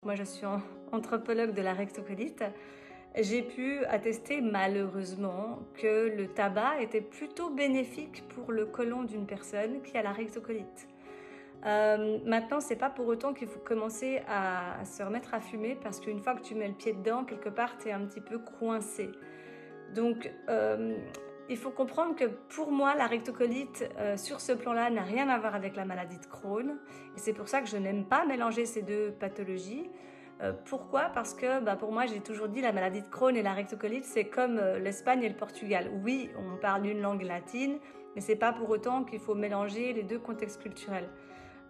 moi je suis anthropologue de la rectocolite, j'ai pu attester malheureusement que le tabac était plutôt bénéfique pour le côlon d'une personne qui a la rectocolite. Maintenant, c'est pas pour autant qu'il faut commencer à se remettre à fumer, parce qu'une fois que tu mets le pied dedans, quelque part, tu es un petit peu coincé. Donc, il faut comprendre que pour moi, la rectocolite, sur ce plan-là, n'a rien à voir avec la maladie de Crohn. Et c'est pour ça que je n'aime pas mélanger ces deux pathologies. Pourquoi? Parce que pour moi, j'ai toujours dit la maladie de Crohn et la rectocolite, c'est comme l'Espagne et le Portugal. Oui, on parle d'une langue latine, mais c'est pas pour autant qu'il faut mélanger les deux contextes culturels.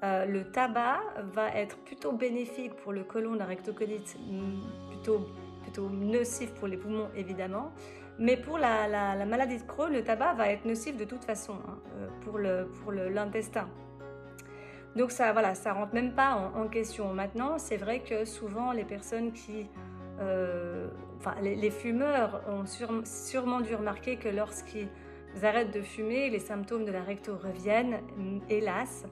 Le tabac va être plutôt bénéfique pour le côlon de la rectocolite, plutôt nocif pour les poumons évidemment, mais pour la maladie de Crohn, le tabac va être nocif de toute façon pour l'intestin. Donc ça, voilà, ça rentre même pas en question. Maintenant, c'est vrai que souvent les personnes les fumeurs ont sûrement dû remarquer que lorsqu'ils arrêtent de fumer, les symptômes de la recto reviennent, hélas.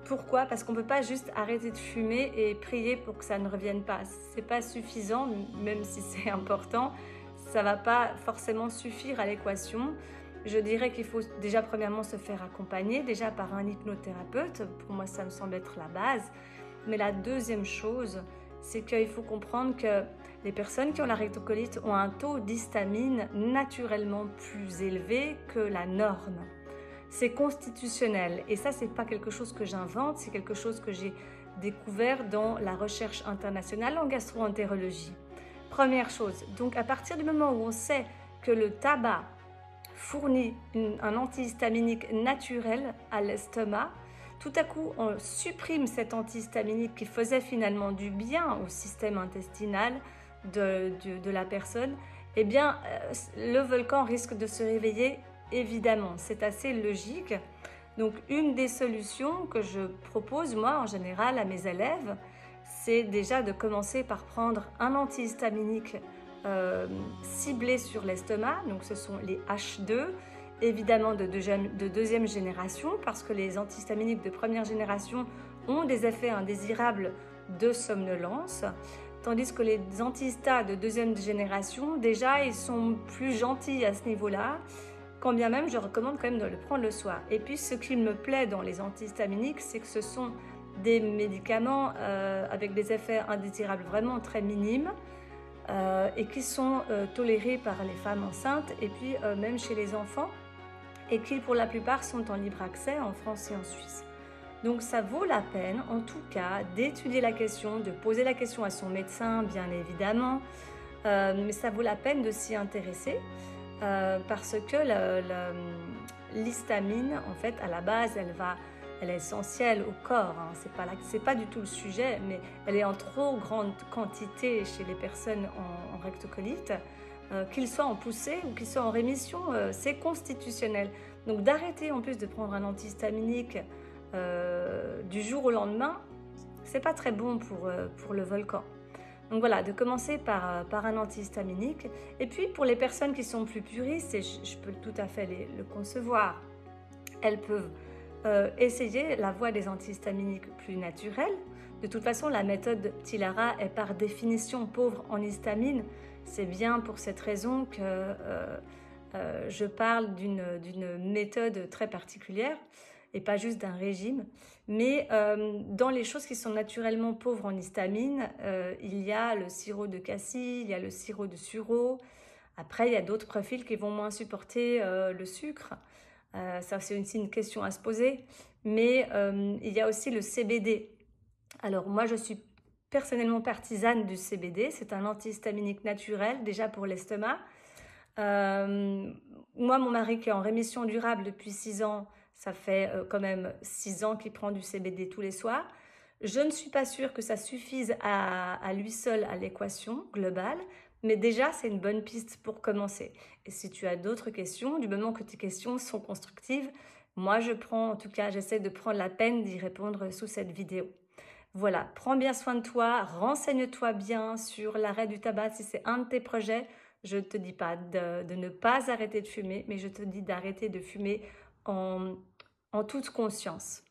Pourquoi? Parce qu'on ne peut pas juste arrêter de fumer et prier pour que ça ne revienne pas. C'est pas suffisant, même si c'est important. Ça va pas forcément suffire à l'équation. Je dirais qu'il faut déjà premièrement se faire accompagner, déjà par un hypnothérapeute. Pour moi, ça me semble être la base. Mais la deuxième chose, c'est qu'il faut comprendre que les personnes qui ont la rectocolite ont un taux d'histamine naturellement plus élevé que la norme. C'est constitutionnel et ça, c'est pas quelque chose que j'invente, c'est quelque chose que j'ai découvert dans la recherche internationale en gastro-entérologie. Première chose, donc à partir du moment où on sait que le tabac fournit un antihistaminique naturel à l'estomac, tout à coup on supprime cet antihistaminique qui faisait finalement du bien au système intestinal de la personne, eh bien le volcan risque de se réveiller. Évidemment, c'est assez logique. Donc, une des solutions que je propose, moi, en général, à mes élèves, c'est déjà de commencer par prendre un antihistaminique ciblé sur l'estomac. Donc, ce sont les H2, évidemment de deuxième génération, parce que les antihistaminiques de première génération ont des effets indésirables de somnolence. Tandis que les antihistas de deuxième génération, déjà, ils sont plus gentils à ce niveau-là. Quand bien même, je recommande quand même de le prendre le soir. Et puis, ce qui me plaît dans les antihistaminiques, c'est que ce sont des médicaments avec des effets indésirables vraiment très minimes et qui sont tolérés par les femmes enceintes et puis même chez les enfants, et qui, pour la plupart, sont en libre accès en France et en Suisse. Donc, ça vaut la peine, en tout cas, d'étudier la question, de poser la question à son médecin, bien évidemment, mais ça vaut la peine de s'y intéresser. Parce que l'histamine, en fait, à la base, elle est essentielle au corps. C'est pas du tout le sujet, mais elle est en trop grande quantité chez les personnes en rectocolite, qu'ils soient en poussée ou qu'ils soient en rémission, c'est constitutionnel. Donc d'arrêter en plus de prendre un antihistaminique du jour au lendemain, c'est pas très bon pour le volcan. Donc voilà, de commencer par un antihistaminique. Et puis pour les personnes qui sont plus puristes, et je peux tout à fait le concevoir, elles peuvent essayer la voie des antihistaminiques plus naturels. De toute façon, la méthode Tilara est par définition pauvre en histamine. C'est bien pour cette raison que je parle d'une méthode très particulière et pas juste d'un régime. Mais dans les choses qui sont naturellement pauvres en histamine, il y a le sirop de cassis, il y a le sirop de sureau. Après, il y a d'autres profils qui vont moins supporter le sucre. Ça, c'est aussi une question à se poser. Mais il y a aussi le CBD. Alors, moi, je suis personnellement partisane du CBD. C'est un antihistaminique naturel, déjà pour l'estomac. Moi, mon mari qui est en rémission durable depuis 6 ans, ça fait quand même 6 ans qu'il prend du CBD tous les soirs. Je ne suis pas sûre que ça suffise à lui seul à l'équation globale, mais déjà, c'est une bonne piste pour commencer. Et si tu as d'autres questions, du moment que tes questions sont constructives, moi, en tout cas, j'essaie de prendre la peine d'y répondre sous cette vidéo. Voilà, prends bien soin de toi, renseigne-toi bien sur l'arrêt du tabac si c'est un de tes projets. Je ne te dis pas de ne pas arrêter de fumer, mais je te dis d'arrêter de fumer en toute conscience.